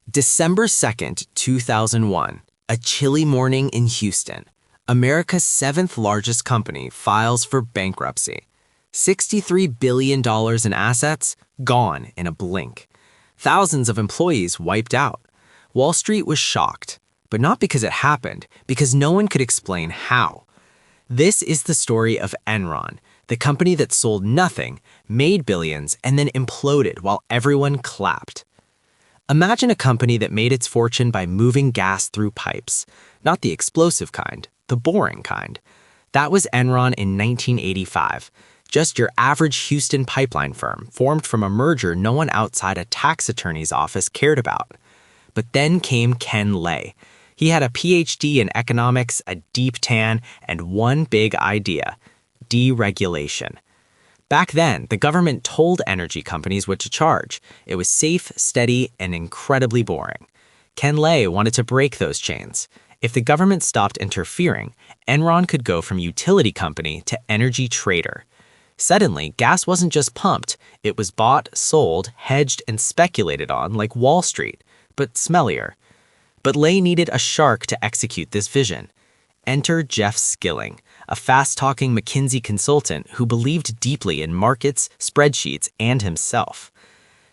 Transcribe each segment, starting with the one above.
December 2nd, 2001, a chilly morning in Houston. America's seventh largest company files for bankruptcy. $63 billion in assets gone in a blink. Thousands of employees wiped out. Wall Street was shocked, but not because it happened, because no one could explain how. This is the story of Enron, the company that sold nothing, made billions, and then imploded while everyone clapped. Imagine a company that made its fortune by moving gas through pipes, not the explosive kind, the boring kind. That was Enron in 1985, just your average Houston pipeline firm formed from a merger no one outside a tax attorney's office cared about. But then came Ken Lay. He had a PhD in economics, a deep tan, and one big idea: deregulation. Back then, the government told energy companies what to charge. It was safe, steady, and incredibly boring. Ken Lay wanted to break those chains. If the government stopped interfering, Enron could go from utility company to energy trader. Suddenly, gas wasn't just pumped. It was bought, sold, hedged, and speculated on like Wall Street, but smellier. But Lay needed a shark to execute this vision. Enter Jeff Skilling, a fast-talking McKinsey consultant who believed deeply in markets, spreadsheets, and himself.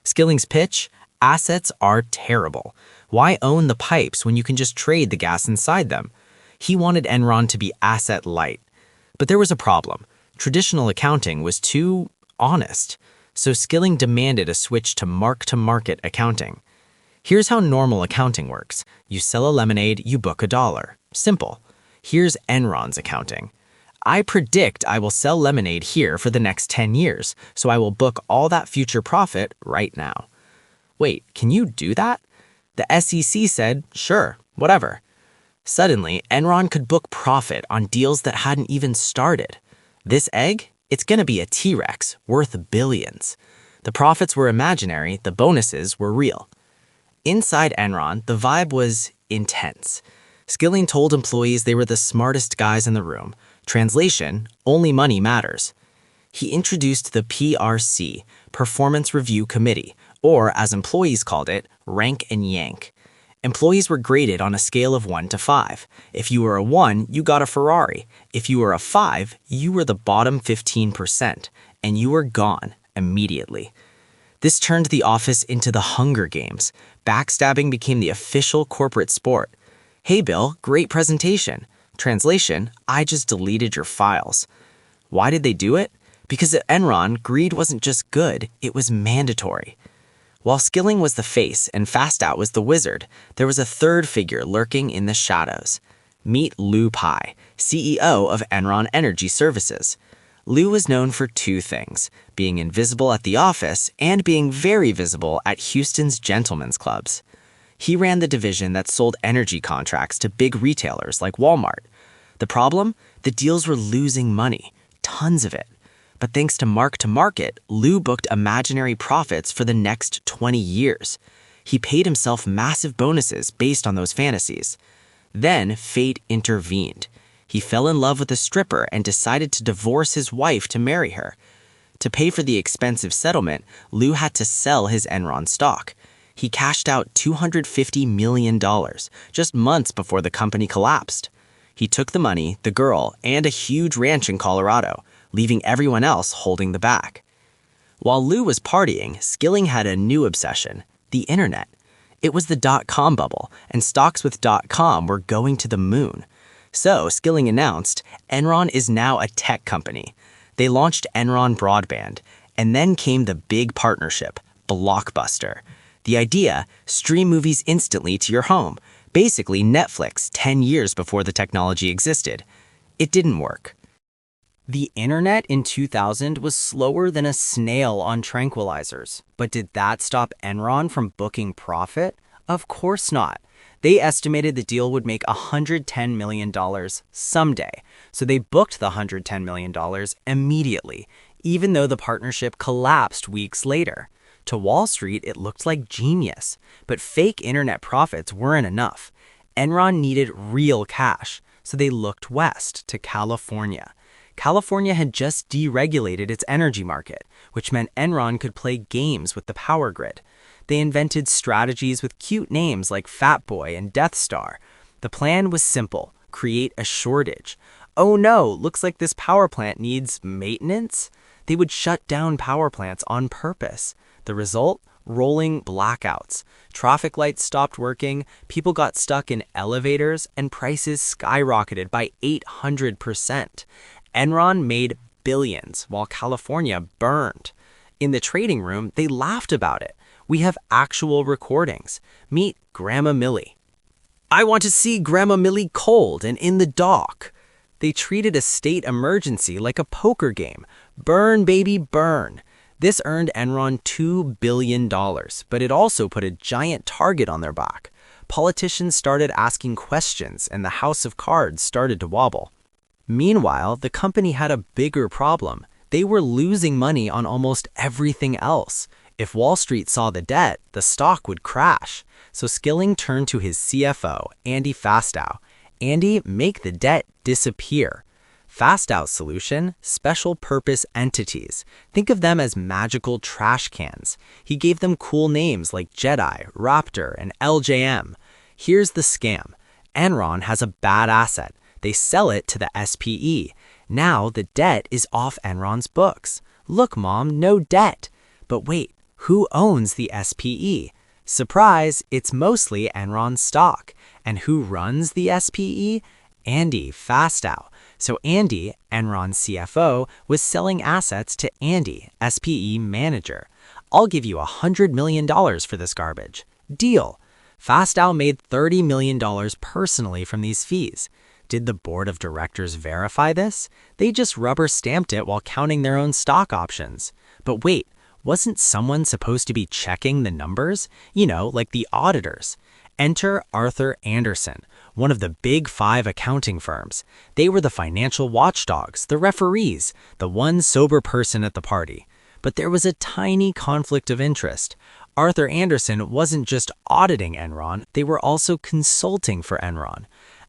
Skilling's pitch: assets are terrible. Why own the pipes when you can just trade the gas inside them? He wanted Enron to be asset light. But there was a problem. Traditional accounting was too honest. So Skilling demanded a switch to mark-to-market accounting. Here's how normal accounting works. You sell a lemonade, you book $1. Simple. Here's Enron's accounting. I predict I will sell lemonade here for the next 10 years, so I will book all that future profit right now. Wait, can you do that? The SEC said, sure, whatever. Suddenly, Enron could book profit on deals that hadn't even started. This egg? It's gonna be a T-Rex, worth billions. The profits were imaginary, the bonuses were real. Inside Enron, the vibe was intense. Skilling told employees they were the smartest guys in the room. Translation: only money matters. He introduced the PRC, Performance Review Committee, or as employees called it, rank and yank. Employees were graded on a scale of 1 to 5. If you were a 1, you got a Ferrari. If you were a 5, you were the bottom 15%, and you were gone immediately. This turned the office into the Hunger Games. Backstabbing became the official corporate sport. Hey Bill, great presentation. Translation: I just deleted your files. Why did they do it? Because at Enron, greed wasn't just good, it was mandatory. While Skilling was the face and Fastout was the wizard, there was a third figure lurking in the shadows. Meet Lou Pai, CEO of Enron Energy Services. Lou was known for two things: being invisible at the office and being very visible at Houston's gentlemen's clubs. He ran the division that sold energy contracts to big retailers like Walmart. The problem? The deals were losing money, tons of it. But thanks to mark-to-market, Lou booked imaginary profits for the next 20 years. He paid himself massive bonuses based on those fantasies. Then fate intervened. He fell in love with a stripper and decided to divorce his wife to marry her. To pay for the expensive settlement, Lou had to sell his Enron stock. He cashed out $250 million, just months before the company collapsed. He took the money, the girl, and a huge ranch in Colorado, leaving everyone else holding the bag. While Lou was partying, Skilling had a new obsession: the internet. It was the dot-com bubble, and stocks with .com were going to the moon. So Skilling announced, Enron is now a tech company. They launched Enron Broadband, and then came the big partnership, Blockbuster. The idea: stream movies instantly to your home. Basically Netflix 10 years before the technology existed. It didn't work. The internet in 2000 was slower than a snail on tranquilizers. But did that stop Enron from booking profit? Of course not. They estimated the deal would make $110 million someday. So they booked the $110 million immediately, even though the partnership collapsed weeks later. To Wall Street, it looked like genius, but fake internet profits weren't enough. Enron needed real cash, so they looked west to California. California had just deregulated its energy market, which meant Enron could play games with the power grid. They invented strategies with cute names like Fat Boy and Death Star. The plan was simple: create a shortage. Oh no, looks like this power plant needs maintenance? They would shut down power plants on purpose. The result? Rolling blackouts. Traffic lights stopped working, people got stuck in elevators, and prices skyrocketed by 800%. Enron made billions while California burned. In the trading room, they laughed about it. We have actual recordings. Meet Grandma Millie. I want to see Grandma Millie cold and in the dock. They treated a state emergency like a poker game. Burn, baby, burn. This earned Enron $2 billion, but it also put a giant target on their back. Politicians started asking questions, and the house of cards started to wobble. Meanwhile, the company had a bigger problem. They were losing money on almost everything else. If Wall Street saw the debt, the stock would crash. So Skilling turned to his CFO, Andy Fastow. Andy, make the debt disappear. Fastow's solution: special purpose entities. Think of them as magical trash cans. He gave them cool names like Jedi, Raptor, and LJM. Here's the scam. Enron has a bad asset. They sell it to the SPE. Now the debt is off Enron's books. Look, Mom, no debt. But wait, who owns the SPE? Surprise, it's mostly Enron stock. And who runs the SPE? Andy Fastow. So Andy, Enron's CFO, was selling assets to Andy, SPE manager. I'll give you $100 million for this garbage. Deal. Fastow made $30 million personally from these fees. Did the board of directors verify this? They just rubber stamped it while counting their own stock options. But wait, wasn't someone supposed to be checking the numbers? You know, like the auditors. Enter Arthur Andersen, one of the big 5 accounting firms. They were the financial watchdogs, the referees, the one sober person at the party. But there was a tiny conflict of interest. Arthur Andersen wasn't just auditing Enron, they were also consulting for Enron.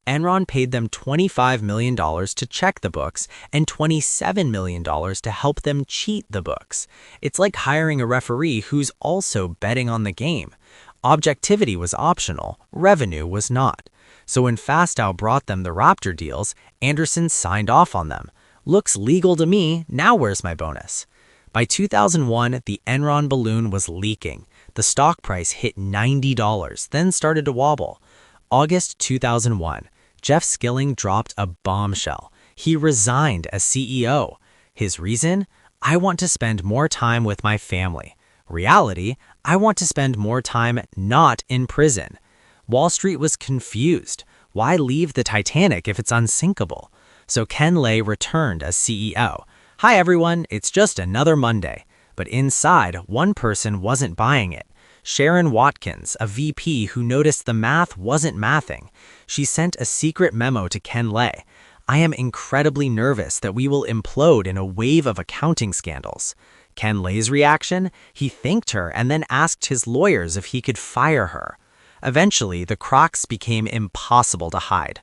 Enron paid them $25 million to check the books and $27 million to help them cheat the books. It's like hiring a referee who's also betting on the game. Objectivity was optional, revenue was not. So when Fastow brought them the Raptor deals, Andersen signed off on them. Looks legal to me, now where's my bonus? By 2001, the Enron balloon was leaking. The stock price hit $90, then started to wobble. August 2001, Jeff Skilling dropped a bombshell. He resigned as CEO. His reason? I want to spend more time with my family. Reality, I want to spend more time not in prison. Wall Street was confused. Why leave the Titanic if it's unsinkable? So Ken Lay returned as CEO. Hi everyone, it's just another Monday. But inside, one person wasn't buying it. Sharon Watkins, a VP who noticed the math wasn't mathing. She sent a secret memo to Ken Lay. I am incredibly nervous that we will implode in a wave of accounting scandals. Ken Lay's reaction? He thanked her and then asked his lawyers if he could fire her. Eventually, the cracks became impossible to hide.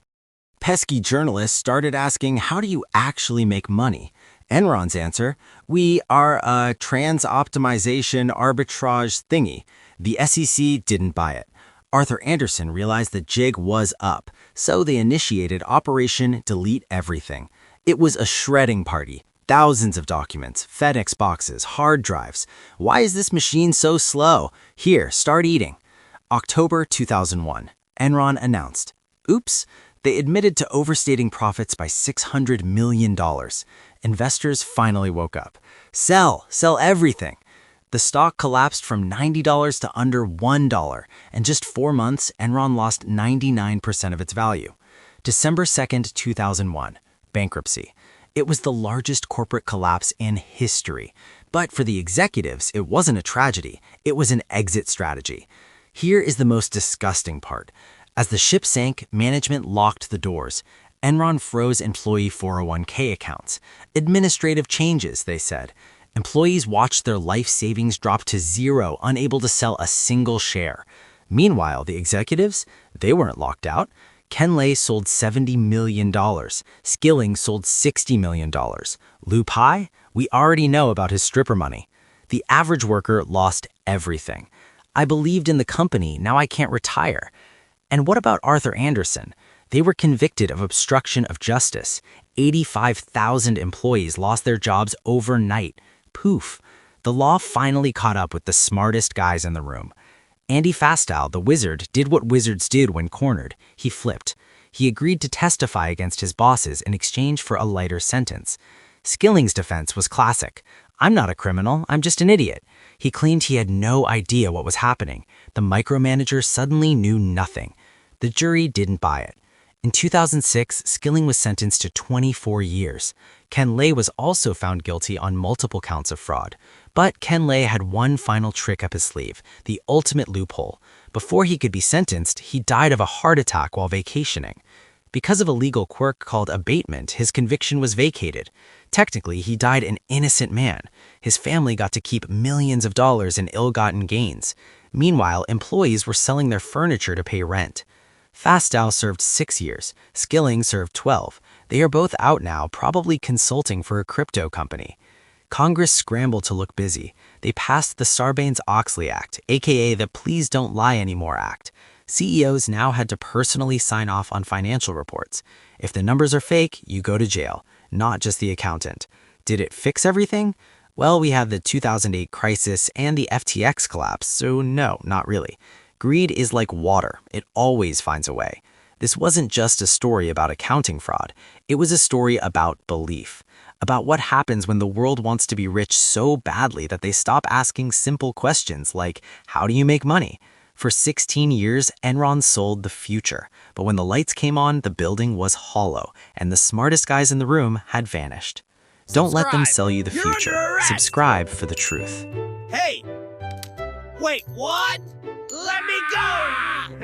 Pesky journalists started asking, how do you actually make money? Enron's answer, we are a trans-optimization arbitrage thingy. The SEC didn't buy it. Arthur Andersen realized the jig was up, so they initiated Operation Delete Everything. It was a shredding party. Thousands of documents, FedEx boxes, hard drives. Why is this machine so slow? Here, start eating. October 2001, Enron announced. Oops, they admitted to overstating profits by $600 million. Investors finally woke up. Sell everything. The stock collapsed from $90 to under $1. In just 4 months, Enron lost 99% of its value. December 2nd, 2001, bankruptcy. It was the largest corporate collapse in history. But for the executives, it wasn't a tragedy. It was an exit strategy. Here is the most disgusting part. As the ship sank, management locked the doors. Enron froze employee 401k accounts. Administrative changes, they said. Employees watched their life savings drop to zero, unable to sell a single share. Meanwhile, the executives, they weren't locked out. Ken Lay sold $70 million. Skilling sold $60 million. Lou Pai? We already know about his stripper money. The average worker lost everything. I believed in the company, now I can't retire. And what about Arthur Andersen? They were convicted of obstruction of justice. 85,000 employees lost their jobs overnight. Poof. The law finally caught up with the smartest guys in the room. Andy Fastow, the wizard, did what wizards did when cornered. He flipped. He agreed to testify against his bosses in exchange for a lighter sentence. Skilling's defense was classic. I'm not a criminal, I'm just an idiot. He claimed he had no idea what was happening. The micromanager suddenly knew nothing. The jury didn't buy it. In 2006, Skilling was sentenced to 24 years. Ken Lay was also found guilty on multiple counts of fraud. But Ken Lay had one final trick up his sleeve, the ultimate loophole. Before he could be sentenced, he died of a heart attack while vacationing. Because of a legal quirk called abatement, his conviction was vacated. Technically, he died an innocent man. His family got to keep millions of dollars in ill-gotten gains. Meanwhile, employees were selling their furniture to pay rent. Fastow served 6 years. Skilling served 12. They are both out now, probably consulting for a crypto company. Congress scrambled to look busy. They passed the Sarbanes-Oxley Act, aka the Please Don't Lie Anymore Act. CEOs now had to personally sign off on financial reports. If the numbers are fake, you go to jail, not just the accountant. Did it fix everything? Well, we have the 2008 crisis and the FTX collapse, so no, not really. Greed is like water. It always finds a way. This wasn't just a story about accounting fraud. It was a story about belief, about what happens when the world wants to be rich so badly that they stop asking simple questions like, how do you make money? For 16 years, Enron sold the future. But when the lights came on, the building was hollow, and the smartest guys in the room had vanished. Don't let them sell you the future. Subscribe for the truth. Hey! Wait, what? Let me go!